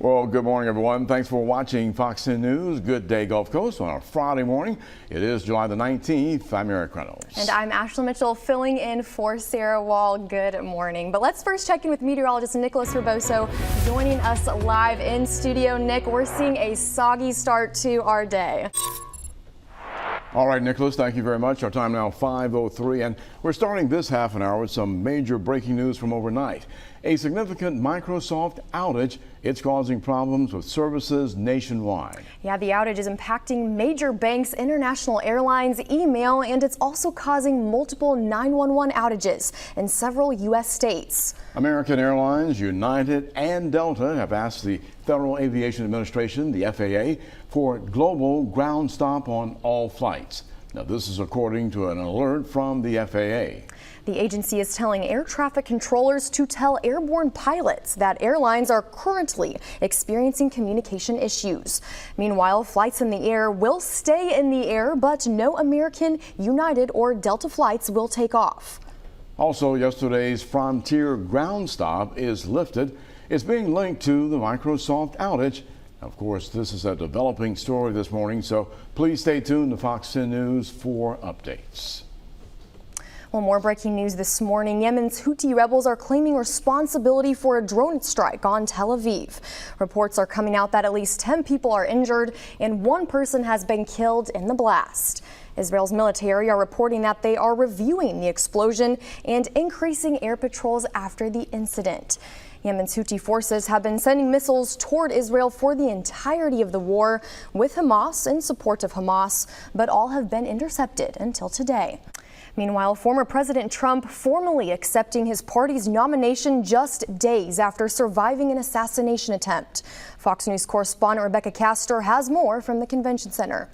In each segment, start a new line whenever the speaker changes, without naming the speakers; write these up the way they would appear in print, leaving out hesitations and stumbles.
Well, good morning, everyone. Thanks for watching Fox 10 News. Good day, Gulf Coast, on a Friday morning. It is July the 19th. I'm Eric Reynolds.
And I'm Ashley Mitchell, filling in for Sarah Wall. Good morning. But let's first check in with meteorologist Nicholas Raboso joining us live in studio. Nick, we're seeing a soggy start to our day.
All right, Nicholas, thank you very much. Our time now 5:03, and we're starting this half an hour with some major breaking news from overnight. A significant Microsoft outage. It's causing problems with services nationwide.
Yeah, the outage is impacting major banks, international airlines, email, and it's also causing multiple 911 outages in several U.S. states.
American Airlines, United, and Delta have asked the Federal Aviation Administration, the FAA, for global ground stop on all flights. Now, this is according to an alert from the FAA.
The agency is telling air traffic controllers to tell airborne pilots that airlines are currently experiencing communication issues. Meanwhile, flights in the air will stay in the air, but no American, United, or Delta flights will take off.
Also, yesterday's Frontier ground stop is lifted. It's being linked to the Microsoft outage. Of course, this is a developing story this morning, so please stay tuned to Fox 10 News for updates.
Well, more breaking news this morning. Yemen's Houthi rebels are claiming responsibility for a drone strike on Tel Aviv. Reports are coming out that at least 10 people are injured and one person has been killed in the blast. Israel's military are reporting that they are reviewing the explosion and increasing air patrols after the incident. Yemen's Houthi forces have been sending missiles toward Israel for the entirety of the war, with Hamas in support of Hamas, but all have been intercepted until today. Meanwhile, former President Trump formally accepting his party's nomination just days after surviving an assassination attempt. Fox News correspondent Rebecca Castor has more from the convention center.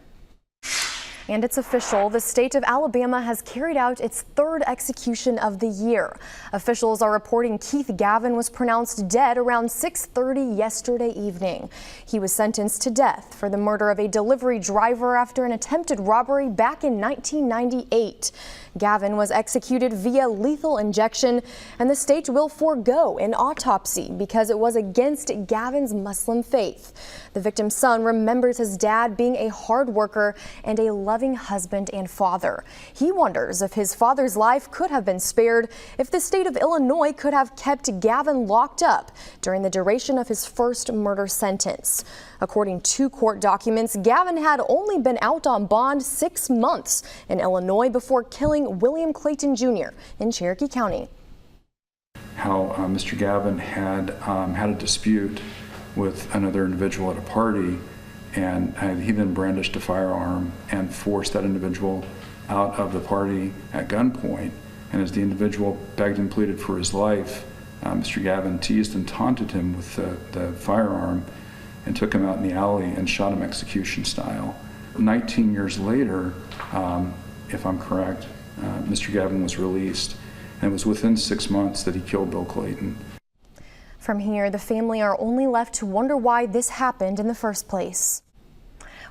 And it's official. The state of Alabama has carried out its third execution of the year. Officials are reporting Keith Gavin was pronounced dead around 6:30 yesterday evening. He was sentenced to death for the murder of a delivery driver after an attempted robbery back in 1998. Gavin was executed via lethal injection, and the state will forego an autopsy because it was against Gavin's Muslim faith. The victim's son remembers his dad being a hard worker and a loving husband and father. He wonders if his father's life could have been spared if the state of Illinois could have kept Gavin locked up during the duration of his first murder sentence. According to court documents, Gavin had only been out on bond 6 months in Illinois before killing William Clayton Jr. in Cherokee County.
How Mr. Gavin had had a dispute with another individual at a party, and he then brandished a firearm and forced that individual out of the party at gunpoint. And as the individual begged and pleaded for his life, Mr. Gavin teased and taunted him with the firearm and took him out in the alley and shot him execution style. 19 years later, if I'm correct, Mr. Gavin was released, and it was within 6 months that he killed Bill Clayton.
From here, the family are only left to wonder why this happened in the first place.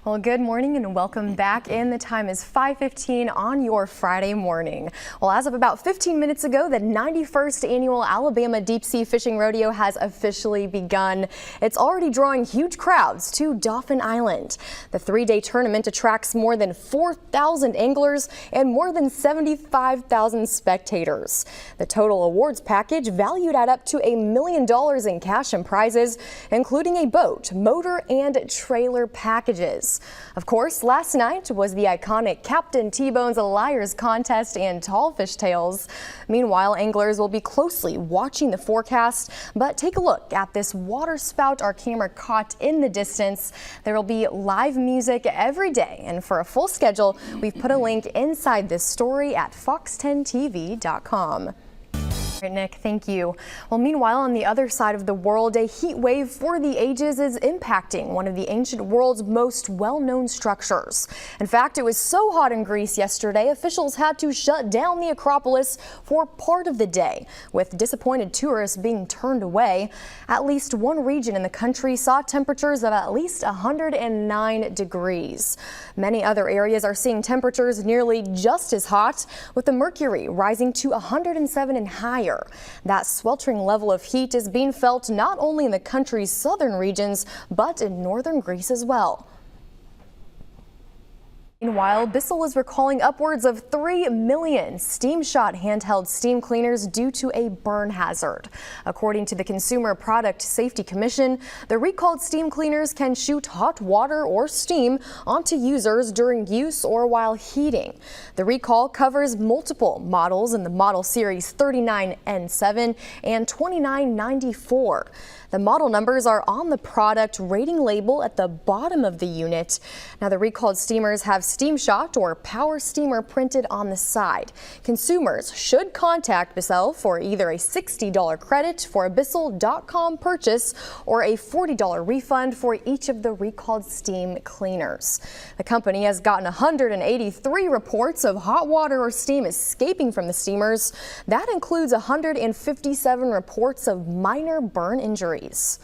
Well, good morning and welcome back in. The time is 5:15 on your Friday morning. Well, as of about 15 minutes ago, the 91st annual Alabama Deep Sea Fishing Rodeo has officially begun. It's already drawing huge crowds to Dauphin Island. The 3-day tournament attracts more than 4,000 anglers and more than 75,000 spectators. The total awards package valued at up to $1 million in cash and prizes, including a boat, motor, and trailer packages. Of course, last night was the iconic Captain T-Bone's Liars Contest and Tall Fish Tales. Meanwhile, anglers will be closely watching the forecast, but take a look at this water spout our camera caught in the distance. There will be live music every day, and for a full schedule, we've put a link inside this story at fox10tv.com. Right, Nick, thank you. Well, meanwhile, on the other side of the world, a heat wave for the ages is impacting one of the ancient world's most well-known structures. In fact, it was so hot in Greece yesterday, officials had to shut down the Acropolis for part of the day, with disappointed tourists being turned away. At least one region in the country saw temperatures of at least 109 degrees. Many other areas are seeing temperatures nearly just as hot, with the mercury rising to 107 and higher. higher. That sweltering level of heat is being felt not only in the country's southern regions, but in northern Greece as well. Meanwhile, Bissell is recalling upwards of 3 million SteamShot handheld steam cleaners due to a burn hazard. According to the Consumer Product Safety Commission, the recalled steam cleaners can shoot hot water or steam onto users during use or while heating. The recall covers multiple models in the model series 39N7 and 2994. The model numbers are on the product rating label at the bottom of the unit. Now, the recalled steamers have SteamShot or Power Steamer printed on the side. Consumers should contact Bissell for either a $60 credit for a Bissell.com purchase or a $40 refund for each of the recalled steam cleaners. The company has gotten 183 reports of hot water or steam escaping from the steamers. That includes 157 reports of minor burn injuries.